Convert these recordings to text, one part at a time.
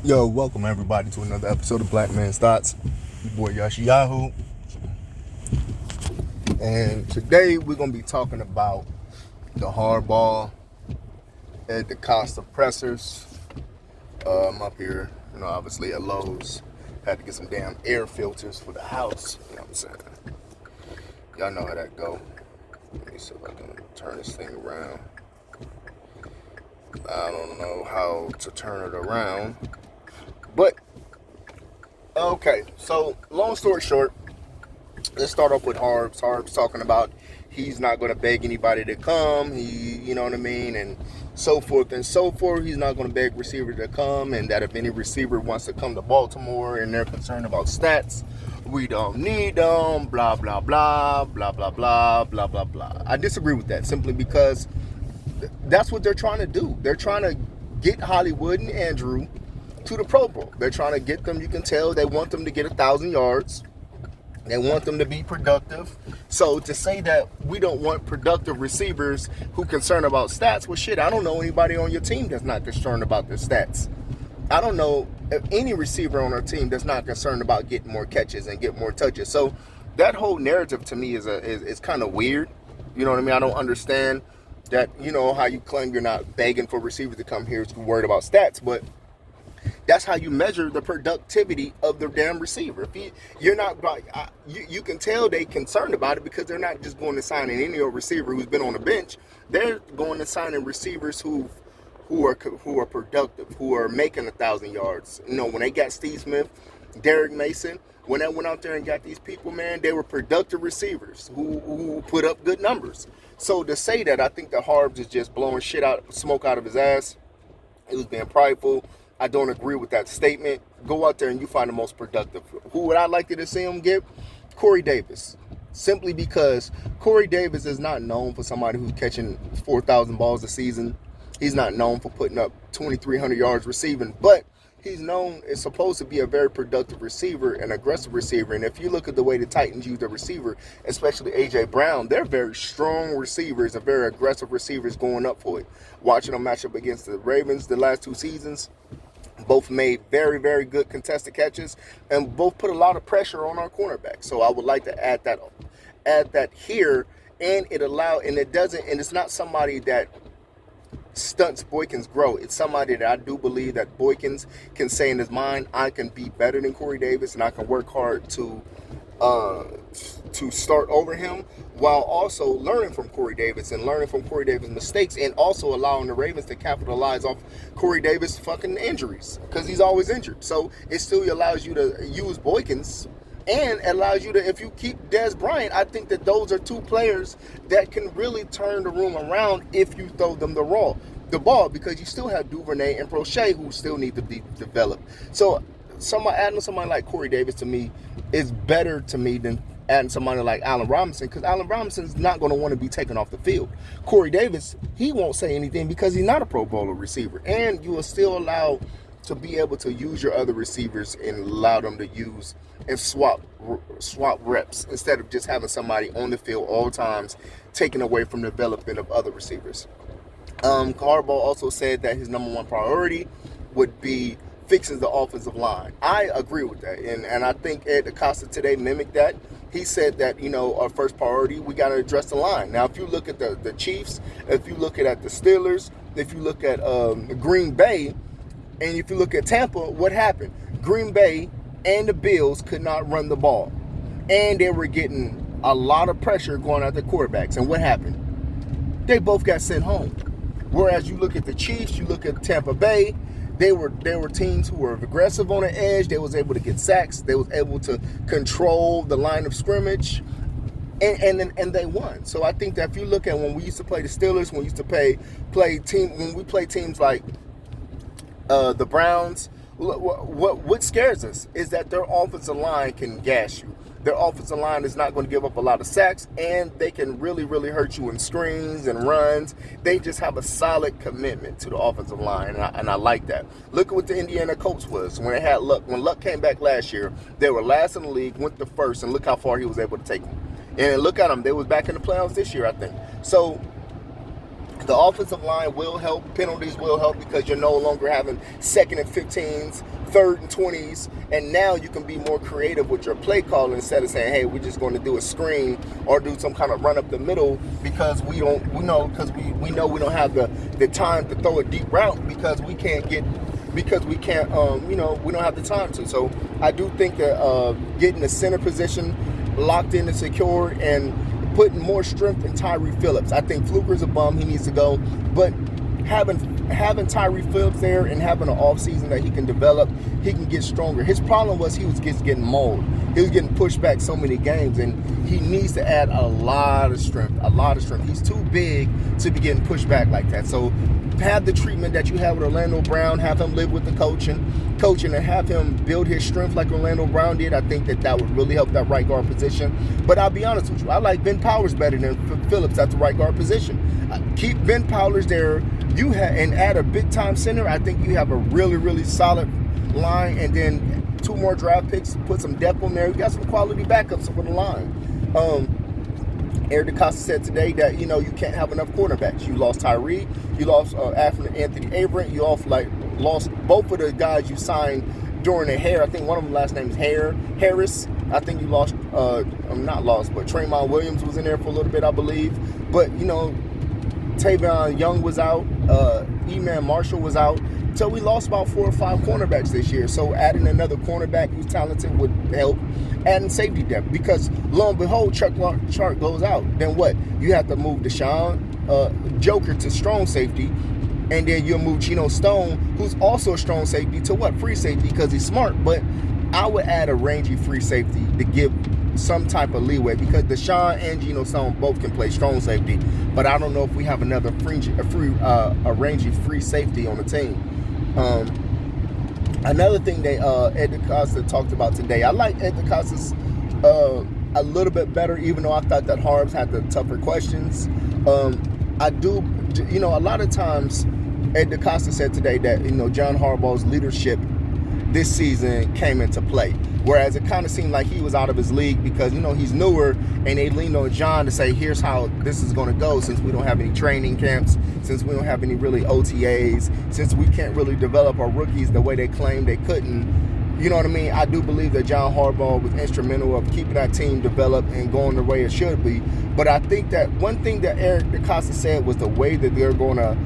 Yo, welcome everybody to another episode of Black Man's Thoughts. Your boy Yashi Yahoo. And today we're going to be talking about the hardball at the cost of pressers. I'm up here, obviously at Lowe's. Had to get some damn air filters for the house. You know what I'm saying? Y'all know how that go. Let me see if I can turn this thing around. I don't know how to turn it around. But, okay, so long story short, let's start off with Harbs. Harbs talking about he's not going to beg anybody to come, you know what I mean, and so forth and so forth. He's not going to beg receivers to come, and that if any receiver wants to come to Baltimore and they're concerned about stats, we don't need them, blah, blah, blah, blah, blah, blah, blah, blah, blah. I disagree with that simply because that's what they're trying to do. They're trying to get Hollywood and Andrew to the Pro Bowl. They're trying to get them, you can tell, they want them to get 1,000 yards. They want them to be productive. So to say that we don't want productive receivers who concerned about stats, well, shit, I don't know anybody on your team that's not concerned about their stats. I don't know any receiver on our team that's not concerned about getting more catches and get more touches. So that whole narrative to me is kind of weird. You know what I mean? I don't understand that, how you claim you're not begging for receivers to come here to be worried about stats, but that's how you measure the productivity of the damn receiver. If you're not, you can tell they concerned about it because they're not just going to sign any old receiver who's been on the bench. They're going to sign in receivers who are productive, who are making 1,000 yards. When they got Steve Smith, Derek Mason, when they went out there and got these people, man, they were productive receivers who put up good numbers. So to say that, I think the Harbs is just blowing smoke out of his ass. He was being prideful. I don't agree with that statement. Go out there and you find the most productive. Who would I like to see him get? Corey Davis. Simply because Corey Davis is not known for somebody who's catching 4,000 balls a season. He's not known for putting up 2,300 yards receiving, but he's known is supposed to be a very productive receiver, an aggressive receiver. And if you look at the way the Titans use the receiver, especially A.J. Brown, they're very strong receivers and very aggressive receivers going up for it. Watching them match up against the Ravens the last two seasons, both made very, very good contested catches and both put a lot of pressure on our cornerback. So I would like to add that here, and it's not somebody that stunts Boykins' growth. It's somebody that I do believe that Boykins can say in his mind, I can be better than Corey Davis and I can work hard to start over him, while also learning from Corey Davis and learning from Corey Davis' mistakes, and also allowing the Ravens to capitalize off Corey Davis' fucking injuries, because he's always injured. So it still allows you to use Boykins and allows you to, if you keep Dez Bryant, I think that those are two players that can really turn the room around if you throw them the ball, because you still have Duvernay and Prochet who still need to be developed. So adding somebody like Corey Davis to me is better to me than adding somebody like Allen Robinson, because Allen Robinson's not going to want to be taken off the field. Corey Davis, he won't say anything because he's not a Pro Bowler receiver, and you will still allow to be able to use your other receivers and allow them to use and swap reps instead of just having somebody on the field all times, taking away from the development of other receivers. Harbaugh also said that his number one priority would be fixing the offensive line. I agree with that, and I think Ed Acosta today mimicked that. He said that, our first priority, we got to address the line. Now, if you look at the Chiefs, if you look at the Steelers, if you look at Green Bay, and if you look at Tampa, what happened? Green Bay and the Bills could not run the ball, and they were getting a lot of pressure going at the quarterbacks. And what happened? They both got sent home. Whereas you look at the Chiefs, you look at Tampa Bay, they were teams who were aggressive on the edge. They was able to get sacks. They was able to control the line of scrimmage, and they won. So I think that if you look at when we used to play the Steelers, when we used to when we play teams like the Browns, what scares us is that their offensive line can gash you. Their offensive line is not going to give up a lot of sacks, and they can really, really hurt you in screens and runs. They just have a solid commitment to the offensive line, and I like that. Look at what the Indiana Colts was when they had Luck. When Luck came back last year, they were last in the league, went to first, and look how far he was able to take them. And look at them. They was back in the playoffs this year, I think. So The offensive line will help. Penalties will help because you're no longer having 2nd and 15s, 3rd and 20s, and now you can be more creative with your play call instead of saying, "Hey, we're just going to do a screen or do some kind of run up the middle because we know we don't have the time to throw a deep route because we can't we don't have the time to." So I do think that getting the center position locked in and secure and putting more strength in Tyree Phillips. I think Fluker's a bum. He needs to go. But having Tyree Phillips there and having an offseason that he can develop, he can get stronger. His problem was he was just getting mauled. He was getting pushed back so many games, and he needs to add a lot of strength. He's too big to be getting pushed back like that. So have the treatment that you have with Orlando Brown, have him live with the coaching, and have him build his strength like Orlando Brown did. I think that would really help that right guard position. But I'll be honest with you, I like Ben Powers better than Phillips at the right guard position. Keep Ben Powers there, and add a big time center. I think you have a really, really solid line, and then 2 more draft picks, put some depth on there. You got some quality backups for the line. Eric DeCosta said today that, you can't have enough cornerbacks. You lost Tyree, you lost Anthony Averett, you lost both of the guys you signed during the I think one of them last name is Harris. I think you lost, not lost, but Tremont Williams was in there for a little bit, I believe. But, Tavion Young was out, E-Man Marshall was out. So we lost about 4 or 5 cornerbacks this year. So adding another cornerback who's talented would help. Adding safety depth, because lo and behold, Chuck Clark goes out. Then what? You have to move Deshaun Joker to strong safety, and then you'll move Geno Stone, who's also a strong safety, to what? Free safety, because he's smart. But I would add a rangy free safety to give some type of leeway, because Deshaun and Geno Stone both can play strong safety. But I don't know if we have another rangy free safety on the team. Another thing that Ed DeCosta talked about today, I like Ed DeCosta's a little bit better, even though I thought that Harbs had the tougher questions. I do, a lot of times Ed DeCosta said today that, John Harbaugh's leadership this season came into play. Whereas it kind of seemed like he was out of his league because, he's newer, and they leaned on John to say, here's how this is going to go, since we don't have any training camps, since we don't have any really OTAs, since we can't really develop our rookies the way they claimed they couldn't. You know what I mean? I do believe that John Harbaugh was instrumental of keeping that team developed and going the way it should be. But I think that one thing that Eric DeCosta said was the way that they're going to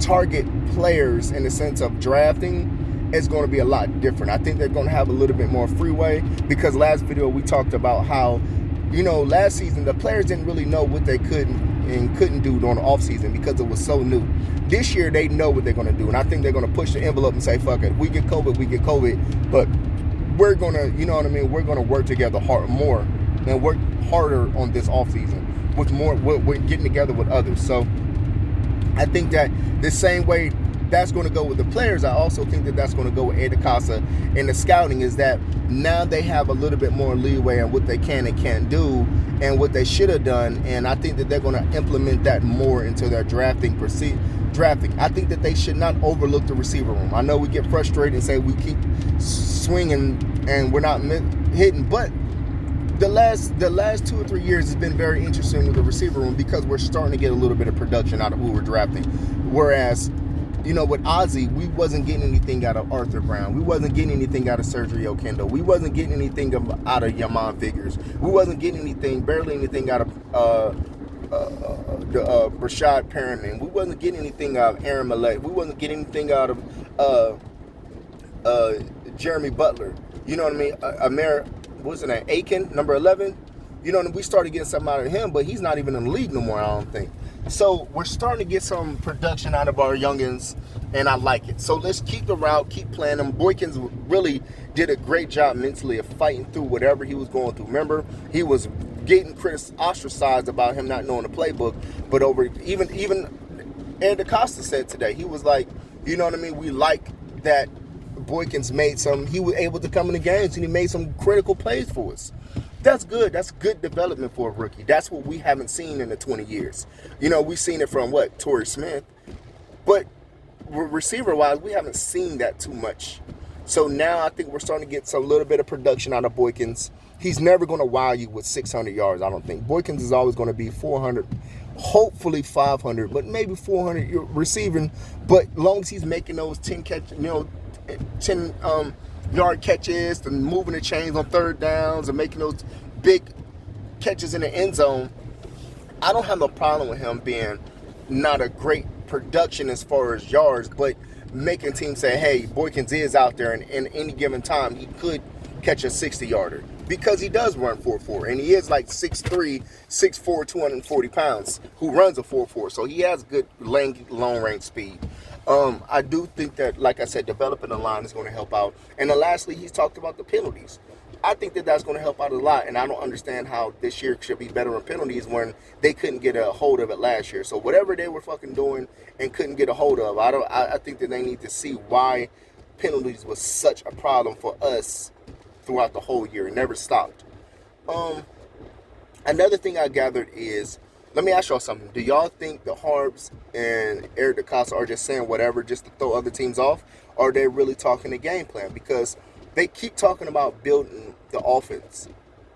target players in the sense of drafting is going to be a lot different. I think they're going to have a little bit more freeway, because last video we talked about how, last season the players didn't really know what they could and couldn't do during the offseason because it was so new. This year they know what they're going to do, and I think they're going to push the envelope and say, fuck it, we get COVID, but we're going to, we're going to work together more and work harder on this offseason with more, we're getting together with others. So I think that the same way that's going to go with the players, I also think that that's going to go with Ed DeCosta and the scouting, is that now they have a little bit more leeway on what they can and can't do and what they should have done, and I think that they're going to implement that more into their drafting. I think that they should not overlook the receiver room. I know we get frustrated and say we keep swinging and we're not hitting, but the last 2 or 3 years has been very interesting with the receiver room because we're starting to get a little bit of production out of who we're drafting. Whereas, with Ozzie, we wasn't getting anything out of Arthur Brown. We wasn't getting anything out of Sergio Kendall. We wasn't getting anything out of Yaman Figures. We wasn't getting barely anything out of Rashad Perriman. We wasn't getting anything out of Aaron Malek. We wasn't getting anything out of Jeremy Butler. You know what I mean? What's his name? Aiken, number 11. We started getting something out of him, but he's not even in the league no more, I don't think. So we're starting to get some production out of our youngins, and I like it. So let's keep the route, keep playing them. Boykins really did a great job mentally of fighting through whatever he was going through. Remember, he was getting ostracized about him not knowing the playbook. But even Ed DeCosta said today, he was like, we like that Boykins he was able to come in the games and he made some critical plays for us. That's good. That's good development for a rookie. That's what we haven't seen in the 20 years. We've seen it from Torrey Smith. But receiver-wise, we haven't seen that too much. So now I think we're starting to get some little bit of production out of Boykins. He's never going to wow you with 600 yards, I don't think. Boykins is always going to be 400 hopefully 500, but maybe 400 receiving. But long as he's making those 10 catch, 10 yard catches and moving the chains on third downs and making those big catches in the end zone, I don't have no problem with him being not a great production as far as yards, but making teams say, hey, Boykins is out there, and in any given time he could catch a 60-yarder because he does run 4.4, and he is like 6'3", 6'4", 240 pounds who runs a 4.4, so he has good long range speed. I do think that, like I said, developing the line is going to help out. And then lastly, he's talked about the penalties. I think that that's going to help out a lot, and I don't understand how this year should be better on penalties when they couldn't get a hold of it last year. So whatever they were fucking doing and couldn't get a hold of, I think that they need to see why penalties was such a problem for us throughout the whole year. It never stopped. Another thing I gathered is, let me ask y'all something. Do y'all think the Harbs and Eric DeCosta are just saying whatever just to throw other teams off? Or are they really talking a game plan? Because they keep talking about building the offense.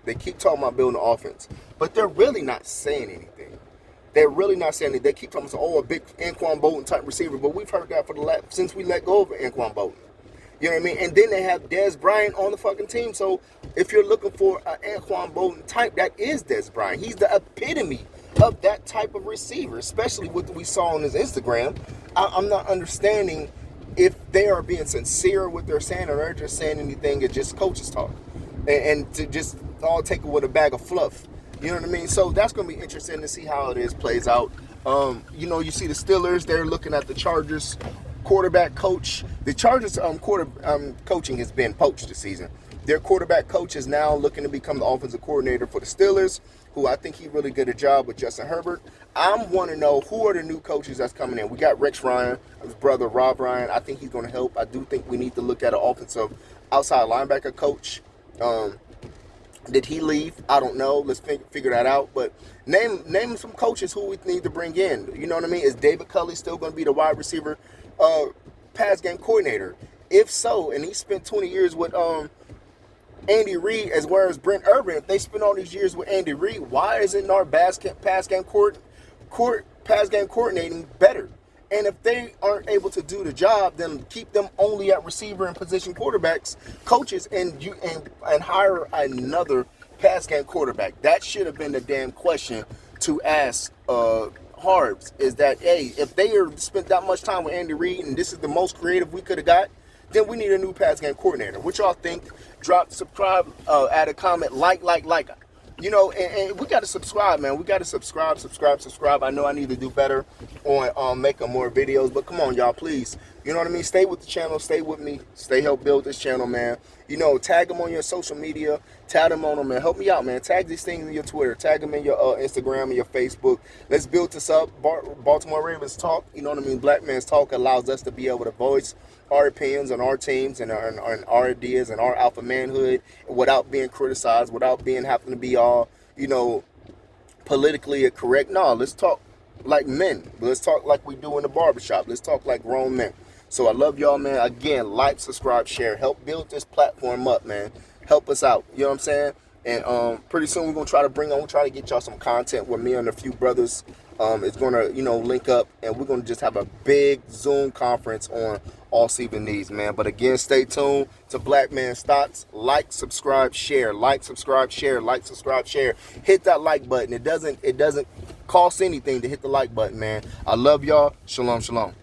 They keep talking about building the offense. But they're really not saying anything. They're really not saying anything. They keep talking about, a big Anquan Bolton type receiver. But we've heard that since we let go of Anquan Bolton. You know what I mean? And then they have Dez Bryant on the fucking team. So if you're looking for an Anquan Bolton type, that is Dez Bryant. He's the epitome of that type of receiver, especially what we saw on his Instagram. I'm not understanding if they are being sincere with their saying or they're just saying anything. It's just coaches talk. And to just all take it with a bag of fluff. You know what I mean? So that's going to be interesting to see how plays out. You see the Steelers, they're looking at the Chargers quarterback coach. The Chargers coaching has been poached this season. Their quarterback coach is now looking to become the offensive coordinator for the Steelers, who I think he really did a job with Justin Herbert. I want to know who are the new coaches that's coming in. We got Rex Ryan, his brother Rob Ryan. I think he's going to help. I do think we need to look at an offensive outside linebacker coach. Did he leave? I don't know. Let's figure that out. But name some coaches who we need to bring in. You know what I mean? Is David Culley still going to be the wide receiver pass game coordinator? If so, and he spent 20 years with Andy Reid as well as Brent Urban, if they spend all these years with Andy Reid, why isn't our pass game coordinating better? And if they aren't able to do the job, then keep them only at receiver and position quarterbacks, coaches, and hire another pass game quarterback. That should have been the damn question to ask Harbs. Is that, hey, if they are spent that much time with Andy Reid and this is the most creative we could have got, then we need a new pass game coordinator. What y'all think? Drop, subscribe, add a comment, like. And we got to subscribe, man. We got to subscribe. I know I need to do better on making more videos, but come on, y'all, please. You know what I mean? Stay with the channel. Stay with me. Help build this channel, man. Tag them on your social media. Tag them on them, man. Help me out, man. Tag these things in your Twitter. Tag them in your Instagram and your Facebook. Let's build this up. Baltimore Ravens Talk. You know what I mean? Black Man's Talk allows us to be able to voice our opinions on our teams and our ideas and our alpha manhood without being criticized, without having to be all, politically correct. No, let's talk like men. Let's talk like we do in the barbershop. Let's talk like grown men. So I love y'all, man. Again, like, subscribe, share. Help build this platform up, man. Help us out. You know what I'm saying? And pretty soon we're going to try to get y'all some content with me and a few brothers. It's going to, link up, and we're going to just have a big Zoom conference on all season needs, man. But again, stay tuned to Black Man's Thoughts. Like, subscribe, share. Like, subscribe, share. Like, subscribe, share. Hit that like button. It doesn't cost anything to hit the like button, man. I love y'all. Shalom, shalom.